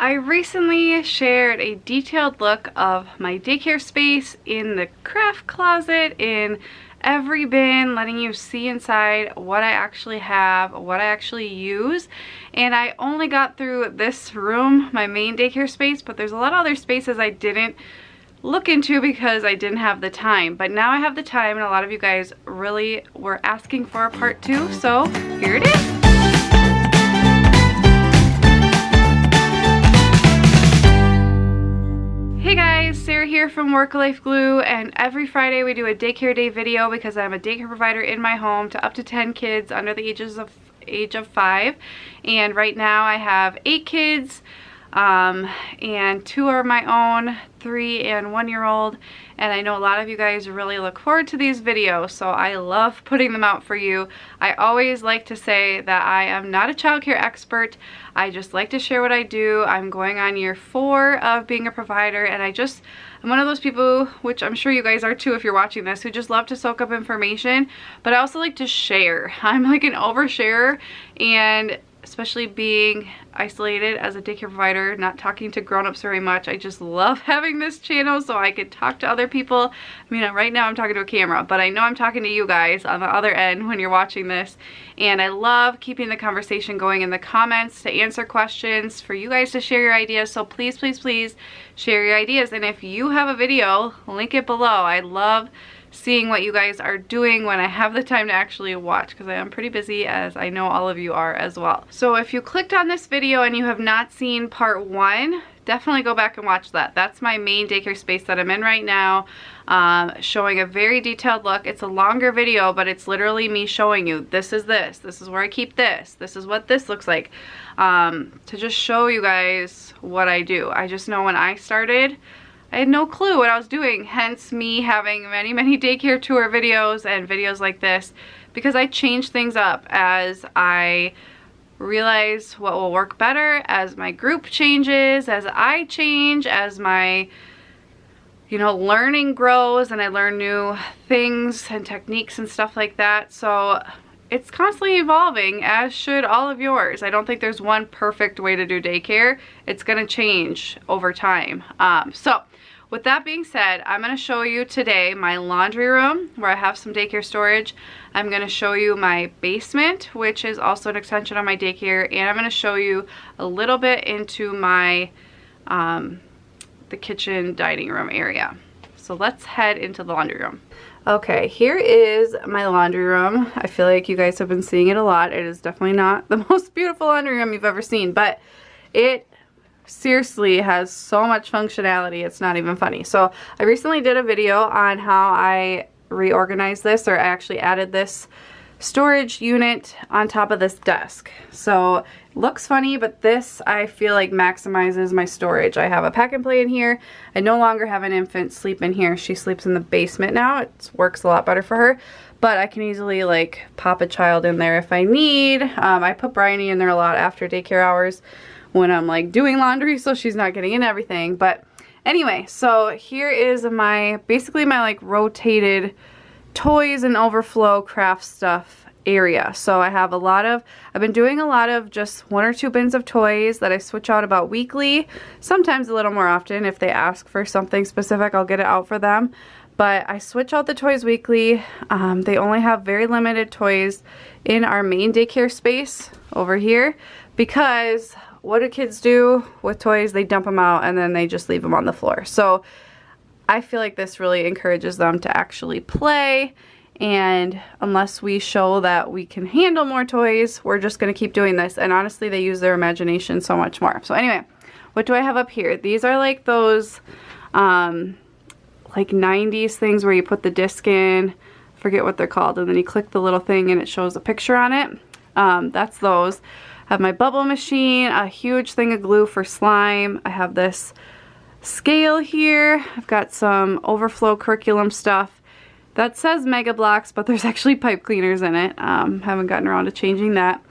I recently shared a detailed look of my daycare space in the craft closet, in every bin, letting you see inside what I actually have, what I actually use. And I only got through this room, my main daycare space, but there's a lot of other spaces I didn't look into because I didn't have the time. But now I have the time, and a lot of you guys really were asking for a part 2, so here it is. Hey guys, Sarah here from Work Life Glue, and every Friday we do a daycare day video because I'm a daycare provider in my home to up to 10 kids under the age of 5. And right now I have 8 kids, and 2 are my own, 3 and 1-year-old. And I know a lot of you guys really look forward to these videos, so I love putting them out for you. I always like to say that I am not a childcare expert. I just like to share what I do. I'm going on year 4 of being a provider, and I'm one of those people, which I'm sure you guys are too if you're watching this, who just love to soak up information, but I also like to share. I'm like an oversharer, and especially being isolated as a daycare provider, not talking to grown-ups very much, I just love having this channel so I could talk to other people. I mean, right now I'm talking to a camera, but I know I'm talking to you guys on the other end when you're watching this. And I love keeping the conversation going in the comments to answer questions, for you guys to share your ideas. So please, please, please share your ideas. And if you have a video, link it below. I love seeing what you guys are doing when I have the time to actually watch, because I am pretty busy, as I know all of you are as well. So if you clicked on this video and you have not seen part 1, definitely go back and watch that. That's my main daycare space that I'm in right now, showing a very detailed look. It's a longer video, but it's literally me showing you, this is where I keep this is what this looks like, to just show you guys what I do. I just know when I started, I had no clue what I was doing, hence me having many, many daycare tour videos and videos like this, because I change things up as I realize what will work better, as my group changes, as I change, as my learning grows, and I learn new things and techniques and stuff like that. So it's constantly evolving, as should all of yours. I don't think there's one perfect way to do daycare. It's gonna change over time. So with that being said, I'm going to show you today my laundry room, where I have some daycare storage. I'm going to show you my basement, which is also an extension of my daycare, and I'm going to show you a little bit into my the kitchen dining room area. So let's head into the laundry room. Okay, here is my laundry room. I feel like you guys have been seeing it a lot. It is definitely not the most beautiful laundry room you've ever seen, but it seriously has so much functionality, it's not even funny. So I recently did a video on how I reorganized this, or I actually added this storage unit on top of this desk. So it looks funny, but this I feel like maximizes my storage. I have a pack and play in here. I no longer have an infant sleep in here. She sleeps in the basement now. It works a lot better for her, but I can easily like pop a child in there if I need. I put Bryony in there a lot after daycare hours when I'm like doing laundry, so she's not getting in everything. But anyway, so here is basically my like rotated toys and overflow craft stuff area. So I've been doing a lot of just 1 or 2 bins of toys that I switch out about weekly, sometimes a little more often. If they ask for something specific, I'll get it out for them. But I switch out the toys weekly. They only have very limited toys in our main daycare space over here, because what do kids do with toys? They dump them out and then they just leave them on the floor. So I feel like this really encourages them to actually play, and unless we show that we can handle more toys, we're just going to keep doing this. And honestly, they use their imagination so much more. So anyway, what do I have up here? These are like those like 90s things where you put the disc in, forget what they're called, and then you click the little thing and it shows a picture on it. That's those. I have my bubble machine, a huge thing of glue for slime. I have this scale here. I've got some overflow curriculum stuff that says Mega Blocks, but there's actually pipe cleaners in it. Haven't gotten around to changing that.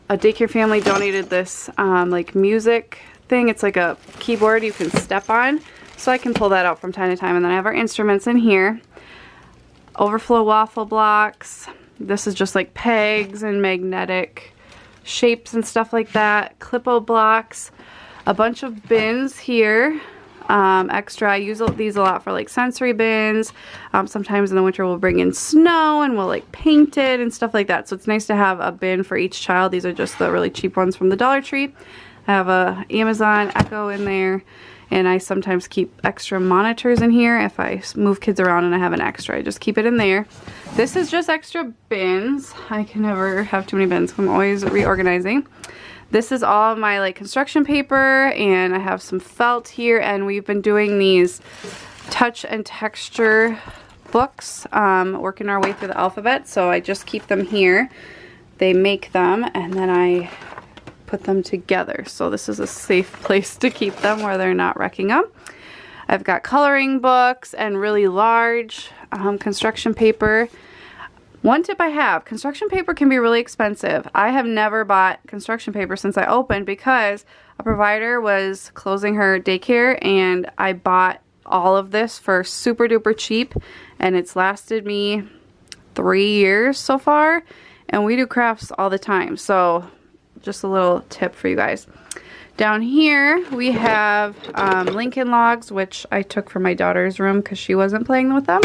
A daycare family donated this like music thing. It's like a keyboard you can step on, so I can pull that out from time to time. And then I have our instruments in here. Overflow waffle blocks. This is just like pegs and magnetic shapes and stuff like that. Clippo blocks. A bunch of bins here. Extra. I use these a lot for like sensory bins. Sometimes in the winter we'll bring in snow and we'll like paint it and stuff like that. So it's nice to have a bin for each child. These are just the really cheap ones from the Dollar Tree. I have a Amazon Echo in there, and I sometimes keep extra monitors in here. If I move kids around and I have an extra, I just keep it in there. This is just extra bins. I can never have too many bins. I'm always reorganizing. This is all my like construction paper, and I have some felt here, and we've been doing these touch and texture books, working our way through the alphabet, so I just keep them here. They make them, and then I put them together, so this is a safe place to keep them where they're not wrecking them. I've got coloring books and really large construction paper. One tip I have, construction paper can be really expensive. I have never bought construction paper since I opened because a provider was closing her daycare, and I bought all of this for super duper cheap, and it's lasted me 3 years so far, and we do crafts all the time, so just a little tip for you guys. Down here we have Lincoln Logs, which I took from my daughter's room because she wasn't playing with them.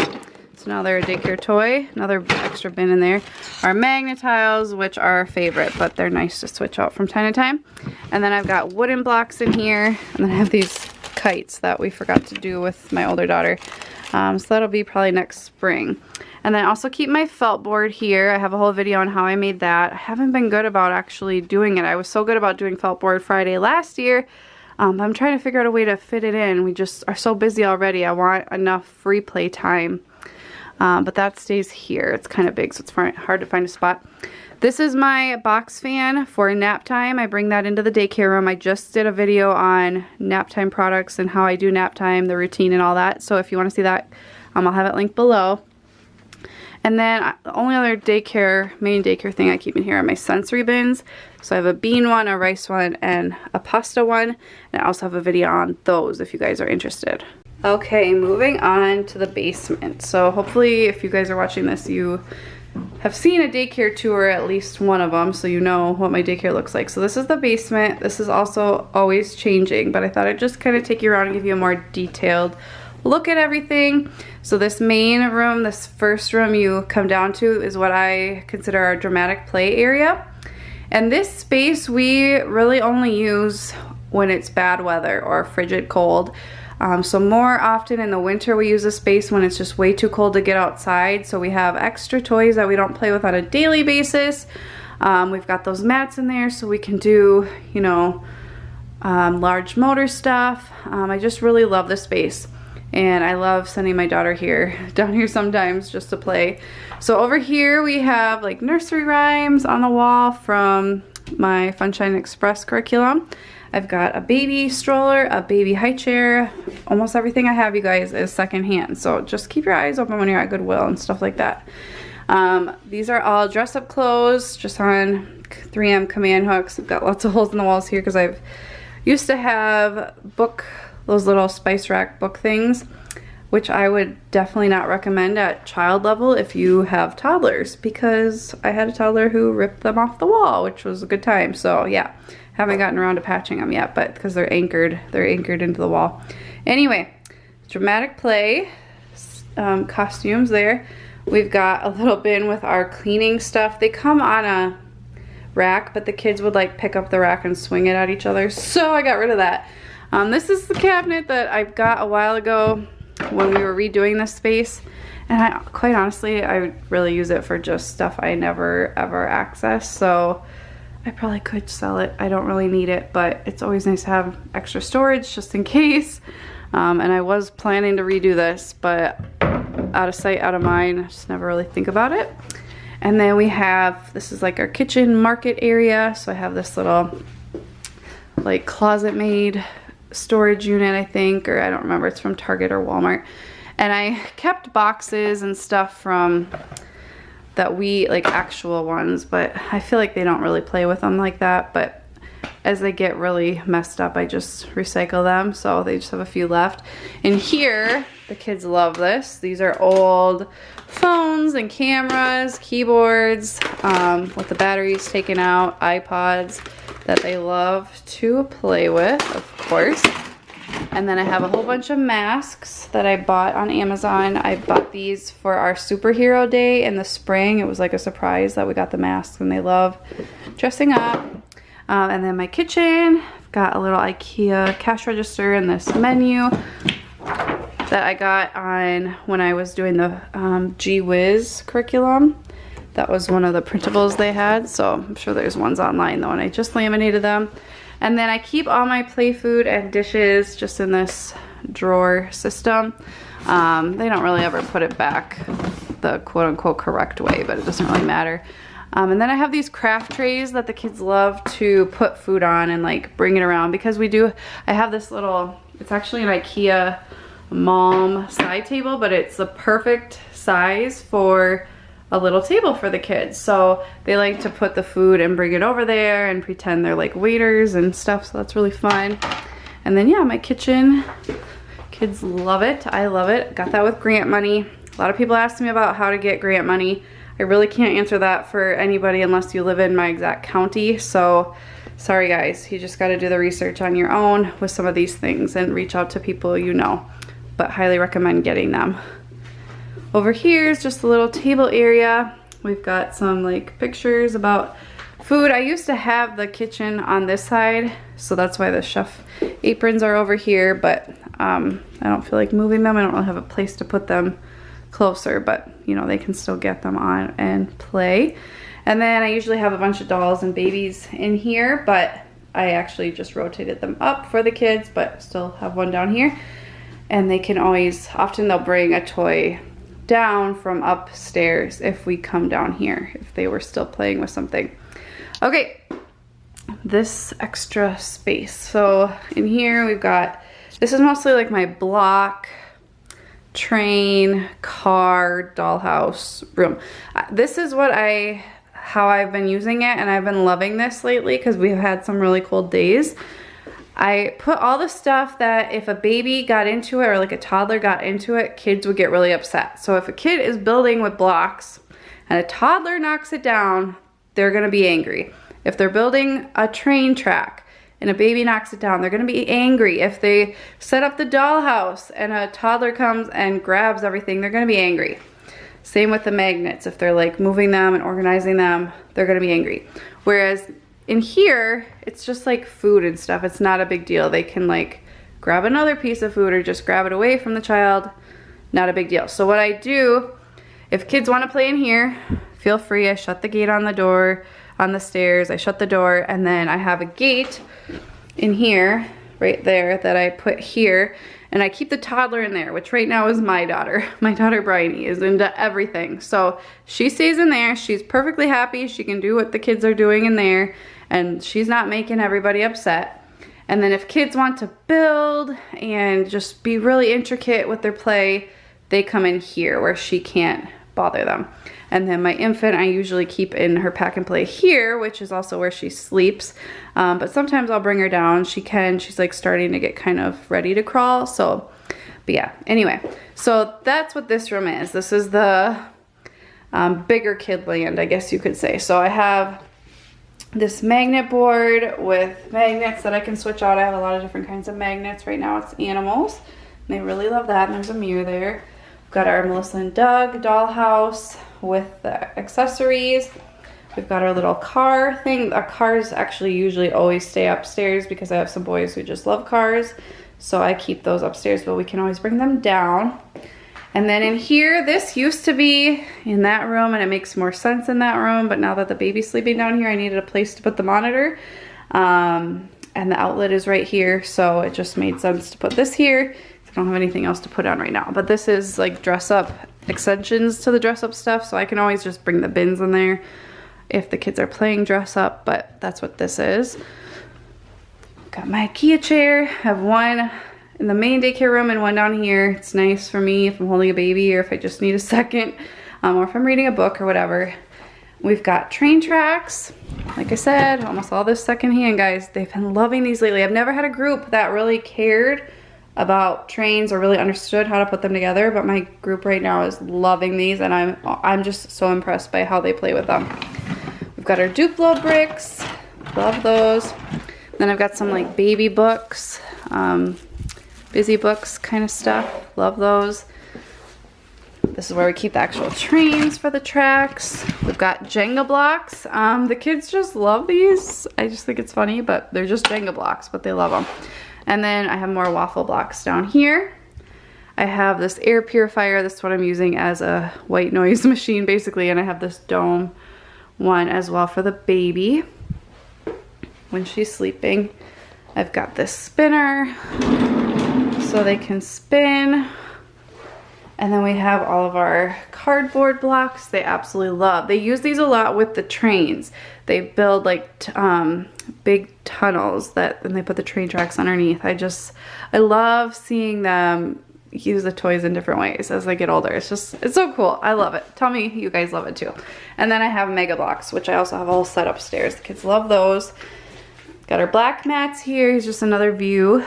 So now they're a daycare toy. Another extra bin in there. Our magnet tiles, which are our favorite, but they're nice to switch out from time to time. And then I've got wooden blocks in here. And then I have these kites that we forgot to do with my older daughter. So that'll be probably next spring. And then I also keep my felt board here. I have a whole video on how I made that. I haven't been good about actually doing it. I was so good about doing felt board Friday last year. I'm trying to figure out a way to fit it in. We just are so busy already. I want enough free play time. But that stays here. It's kind of big, so it's hard to find a spot. This is my box fan for nap time. I bring that into the daycare room. I just did a video on nap time products and how I do nap time, the routine and all that. So if you want to see that, I'll have it linked below. And then the only other main daycare thing I keep in here are my sensory bins. So I have a bean one, a rice one, and a pasta one. And I also have a video on those if you guys are interested. Okay, moving on to the basement. So hopefully if you guys are watching this, you have seen a daycare tour, at least one of them, so you know what my daycare looks like. So this is the basement. This is also always changing, but I thought I'd just kind of take you around and give you a more detailed look at everything. So this main room, this first room you come down to, is what I consider our dramatic play area. And this space we really only use when it's bad weather or frigid cold. So more often in the winter we use this space when it's just way too cold to get outside. So we have extra toys that we don't play with on a daily basis. We've got those mats in there so we can do, you know, large motor stuff. I just really love this space. And I love sending my daughter down here sometimes just to play. So over here we have like nursery rhymes on the wall from my Funshine Express curriculum. I've got a baby stroller, a baby high chair. Almost everything I have, you guys, is secondhand. So just keep your eyes open when you're at Goodwill and stuff like that. These are all dress-up clothes, just on 3M command hooks. I've got lots of holes in the walls here because I've used to have those little spice rack book things, which I would definitely not recommend at child level if you have toddlers, because I had a toddler who ripped them off the wall, which was a good time. So yeah, haven't gotten around to patching them yet, but because they're anchored into the wall. Anyway, dramatic play costumes there. We've got a little bin with our cleaning stuff. They come on a rack, but the kids would like pick up the rack and swing it at each other, so I got rid of that. This is the cabinet that I got a while ago when we were redoing this space, and quite honestly, I would really use it for just stuff I never ever access, so I probably could sell it. I don't really need it, but it's always nice to have extra storage just in case. And I was planning to redo this, but out of sight, out of mind, I just never really think about it. And then we have, this is like our kitchen market area, so I have this little like closet made storage unit, I think, or I don't remember, it's from Target or Walmart. And I kept boxes and stuff from that like actual ones, but I feel like they don't really play with them like that. But as they get really messed up, I just recycle them, so they just have a few left. And here, the kids love this. These are old phones and cameras, keyboards, with the batteries taken out, iPods. that they love to play with, of course. And then I have a whole bunch of masks that I bought on Amazon. I bought these for our superhero day in the spring. It was like a surprise that we got the masks, and they love dressing up. And then my kitchen, I've got a little IKEA cash register and this menu that I got on when I was doing the Gee Whiz curriculum. That was one of the printables they had, so I'm sure there's ones online though, and I just laminated them. And then I keep all my play food and dishes just in this drawer system. They don't really ever put it back the quote-unquote correct way, but it doesn't really matter. And then I have these craft trays that the kids love to put food on and like bring it around, because I have this little, it's actually an IKEA Malm side table, but it's the perfect size for a little table for the kids. So they like to put the food and bring it over there and pretend they're like waiters and stuff, so that's really fun. And then yeah, my kitchen, kids love it. I love it. Got that with grant money. A lot of people ask me about how to get grant money. I really can't answer that for anybody unless you live in my exact county, so sorry guys, you just got to do the research on your own with some of these things and reach out to people you know, but highly recommend getting them. Over here is just a little table area. We've got some like pictures about food. I used to have the kitchen on this side, so that's why the chef aprons are over here, but I don't feel like moving them. I don't really have a place to put them closer, but you know, they can still get them on and play. And then I usually have a bunch of dolls and babies in here, but I actually just rotated them up for the kids, but still have one down here. And they can always, often they'll bring a toy down from upstairs if we come down here, if they were still playing with something. Okay, this extra space. So in here we've got, this is mostly like my block, train, car, dollhouse, room. This is how I've been using it, and I've been loving this lately because we've had some really cold days. I put all the stuff that if a baby got into it or like a toddler got into it, kids would get really upset. So if a kid is building with blocks and a toddler knocks it down, they're gonna be angry. If they're building a train track and a baby knocks it down, they're gonna be angry. If they set up the dollhouse and a toddler comes and grabs everything, they're gonna be angry. Same with the magnets. If they're like moving them and organizing them, they're gonna be angry. Whereas in here, it's just like food and stuff. It's not a big deal. They can like grab another piece of food or just grab it away from the child. Not a big deal. So what I do, if kids want to play in here, feel free. I shut the gate on the door, on the stairs. I shut the door, and then I have a gate in here, right there, that I put here. And I keep the toddler in there, which right now is my daughter. My daughter Bryony is into everything. So she stays in there. She's perfectly happy. She can do what the kids are doing in there, and she's not making everybody upset. And then if kids want to build and just be really intricate with their play, they come in here where she can't bother them. And then my infant, I usually keep in her pack and play here, which is also where she sleeps. But sometimes I'll bring her down. She's like starting to get kind of ready to crawl. So, but yeah, anyway. So that's what this room is. This is the bigger kid land, I guess you could say. So I have this magnet board with magnets that I can switch out. I have a lot of different kinds of magnets. Right now it's animals. And they really love that. And there's a mirror there. We've got our Melissa and Doug dollhouse with the accessories. We've got our little car thing. Our cars actually usually always stay upstairs because I have some boys who just love cars. So I keep those upstairs, but we can always bring them down. And then in here, this used to be in that room, and it makes more sense in that room, but now that the baby's sleeping down here, I needed a place to put the monitor. And the outlet is right here, so it just made sense to put this here. I don't have anything else to put on right now, but this is like dress up extensions to the dress up stuff, so I can always just bring the bins in there if the kids are playing dress up, but that's what this is. Got my IKEA chair. I have one in the main daycare room and one down here. It's nice for me if I'm holding a baby or if I just need a second, or if I'm reading a book or whatever. We've got train tracks. Like I said, almost all this secondhand, guys. They've been loving these lately. I've never had a group that really cared about trains or really understood how to put them together, but my group right now is loving these, and I'm just so impressed by how they play with them. We've got our Duplo bricks. Love those. Then I've got some like baby books, busy books kind of stuff. Love those. This is where we keep the actual trains for the tracks. We've got Jenga blocks. The kids just love these. I just think it's funny, but they're just Jenga blocks, but they love them. And then I have more waffle blocks down here. I have this air purifier. This is what I'm using as a white noise machine basically, and I have this dome one as well for the baby when she's sleeping. I've got this spinner so they can spin. And then we have all of our cardboard blocks they absolutely love. They use these a lot with the trains. They build like big tunnels and they put the train tracks underneath. I love seeing them use the toys in different ways as they get older. It's so cool. I love it. Tell me you guys love it too. And then I have Mega Blocks, which I also have all set upstairs. The kids love those. Got our black mats here. Here's just another view.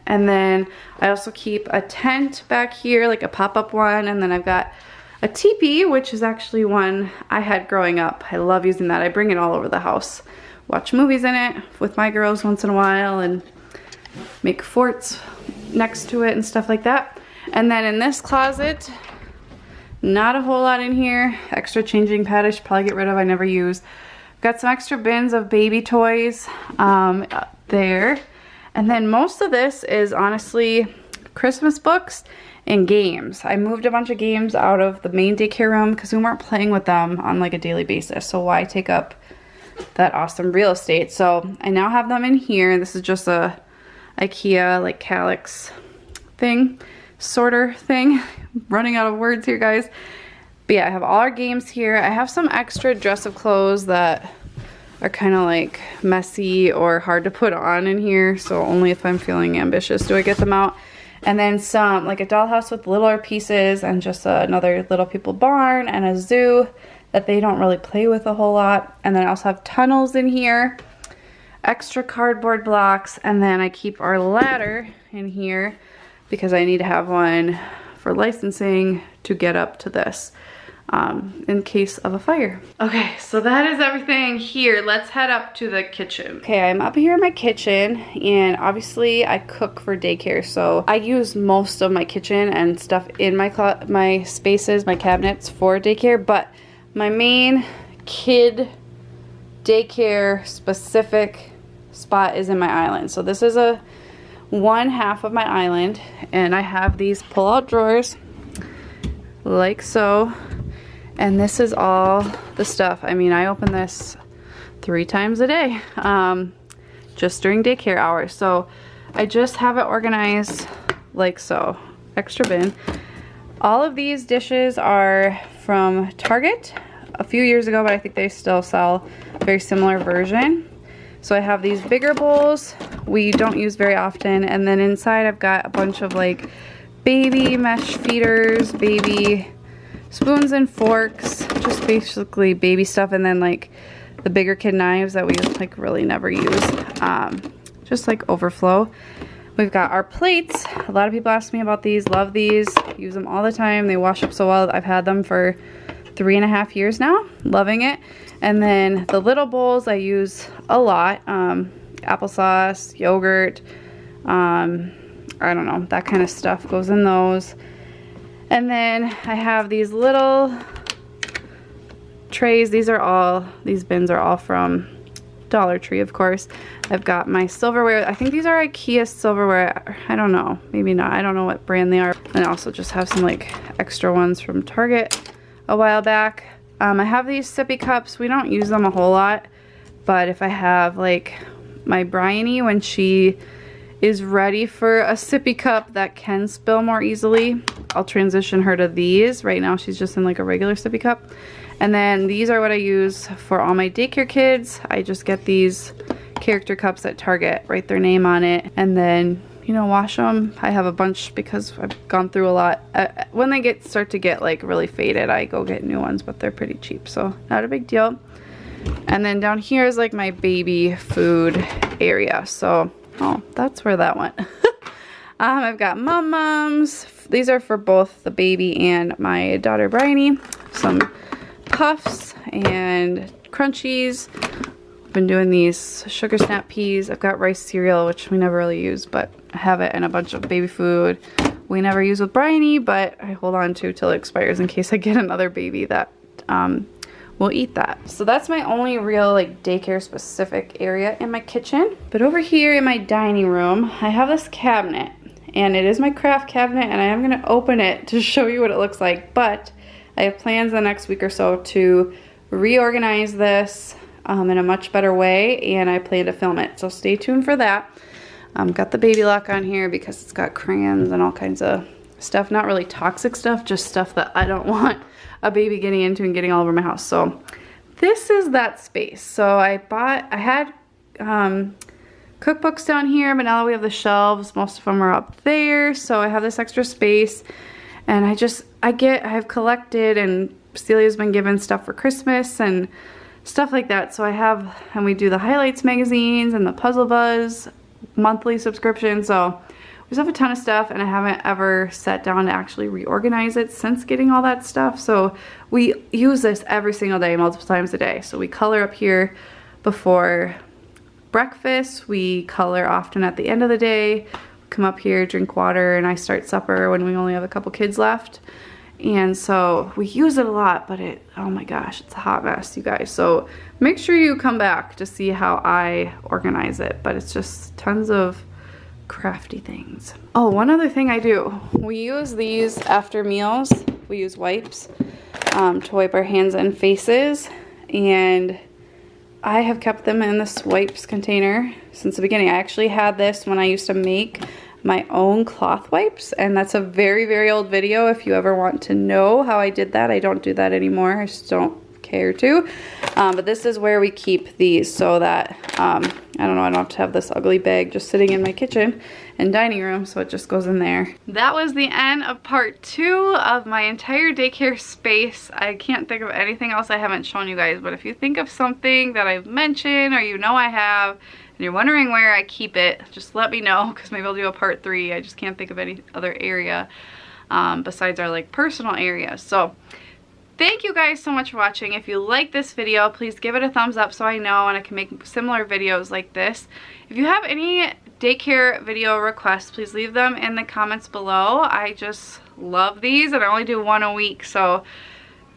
And then I also keep a tent back here, like a pop-up one. And then I've got a teepee, which is actually one I had growing up. I love using that. I bring it all over the house. Watch movies in it with my girls once in a while and make forts next to it and stuff like that. And then in this closet, not a whole lot in here. Extra changing pad I should probably get rid of. I never use. Got some extra bins of baby toys there. And then most of this is honestly Christmas books and games. I moved a bunch of games out of the main daycare room because we weren't playing with them on like a daily basis. So why take up that awesome real estate? So I now have them in here. This is just a IKEA like calyx thing, sorter thing. Running out of words here, guys. But yeah, I have all our games here. I have some extra dress-up clothes that are kind of like messy or hard to put on in here, so only if I'm feeling ambitious do I get them out. And then some, like a dollhouse with littler pieces and just another Little People barn and a zoo that they don't really play with a whole lot. And then I also have tunnels in here, extra cardboard blocks, and then I keep our ladder in here because I need to have one for licensing to get up to this. In case of a fire. Okay, so that is everything here. Let's head up to the kitchen. Okay, I'm up here in my kitchen, and obviously I cook for daycare, so I use most of my kitchen and stuff in my spaces, my cabinets for daycare, but my main kid daycare specific spot is in my island. So this is one half of my island, and I have these pull-out drawers like so. And this is all the stuff. I mean, I open this 3 times a day, just during daycare hours. So I just have it organized like so. Extra bin. All of these dishes are from Target a few years ago, but I think they still sell a very similar version. So I have these bigger bowls we don't use very often. And then inside I've got a bunch of like baby mesh feeders, baby spoons and forks, just basically baby stuff, and then like the bigger kid knives that we like really never use, just like overflow. We've got our plates. A lot of people ask me about these, love these, use them all the time. They wash up so well. I've had them for 3.5 years now, loving it. And then the little bowls I use a lot, applesauce, yogurt, I don't know, that kind of stuff goes in those. And then I have these little trays. These bins are all from Dollar Tree, of course. I've got my silverware. I think these are IKEA silverware. I don't know, maybe not. I don't know what brand they are. And I also just have some like extra ones from Target a while back. I have these sippy cups. We don't use them a whole lot, but if I have like my Bryony when she is ready for a sippy cup that can spill more easily, I'll transition her to these. Right now she's just in like a regular sippy cup. And then these are what I use for all my daycare kids. I just get these character cups at Target, write their name on it, and then, you know, wash them. I have a bunch because I've gone through a lot. When they start to get like really faded, I go get new ones, but they're pretty cheap, so not a big deal. And then down here is like my baby food area. So, oh, that's where that went. I've got mums. These are for both the baby and my daughter Bryony. Some puffs and crunchies. been doing these sugar snap peas. I've got rice cereal, which we never really use, but I have it, and a bunch of baby food we never use with Bryony, but I hold on to till it expires in case I get another baby that will eat that. So that's my only real like daycare specific area in my kitchen. But over here in my dining room, I have this cabinet, and it is my craft cabinet, and I am gonna open it to show you what it looks like, but I have plans the next week or so to reorganize this in a much better way, and I plan to film it, so stay tuned for that. Got the baby lock on here because it's got crayons and all kinds of stuff, not really toxic stuff, just stuff that I don't want a baby getting into and getting all over my house. So this is that space. So I had cookbooks down here, but now that we have the shelves, most of them are up there, so I have this extra space, and I have collected, and Celia's been given stuff for Christmas and stuff like that. So and we do the highlights magazines and the Puzzle Buzz monthly subscription, so we just have a ton of stuff, and I haven't ever sat down to actually reorganize it since getting all that stuff. So we use this every single day, multiple times a day. So we color up here before breakfast, we color often at the end of the day, come up here, drink water, and I start supper when we only have a couple kids left. And so we use it a lot, but oh my gosh, it's a hot mess, you guys. So make sure you come back to see how I organize it, but it's just tons of crafty things. Oh, one other thing I do, we use these after meals. We use wipes to wipe our hands and faces, and I have kept them in this wipes container since the beginning. I actually had this when I used to make my own cloth wipes, and that's a very, very old video if you ever want to know how I did that. I don't do that anymore, I just don't care to. But this is where we keep these, so that I don't know, I don't have to have this ugly bag just sitting in my kitchen and dining room, so it just goes in there. That was the end of part 2 of my entire daycare space. I can't think of anything else I haven't shown you guys, but if you think of something that I've mentioned, or you know I have, and you're wondering where I keep it, just let me know, because maybe I'll do a part 3. I just can't think of any other area besides our like personal area. So thank you guys so much for watching. If you like this video, please give it a thumbs up so I know and I can make similar videos like this. If you have any daycare video requests, please leave them in the comments below. I just love these, and I only do one a week, so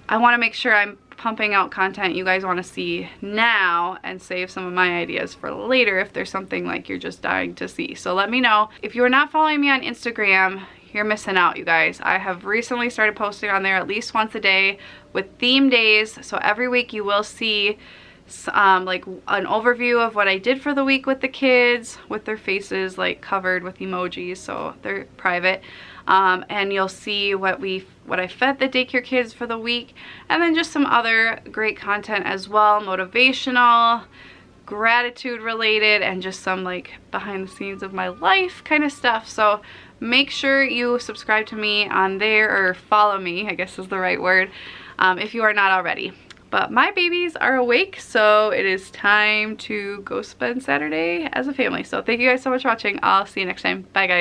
I want to make sure I'm pumping out content you guys want to see now and save some of my ideas for later if there's something like you're just dying to see. So let me know. If you're not following me on Instagram, you're missing out, you guys. I have recently started posting on there at least once a day with theme days, so every week you will see like an overview of what I did for the week with the kids, with their faces like covered with emojis, so they're private. And you'll see what I fed the daycare kids for the week, and then just some other great content as well, motivational, gratitude related, and just some like behind the scenes of my life kind of stuff. So make sure you subscribe to me on there, or follow me, I guess is the right word, if you are not already. But my babies are awake, so it is time to go spend Saturday as a family. So thank you guys so much for watching. I'll see you next time. Bye, guys.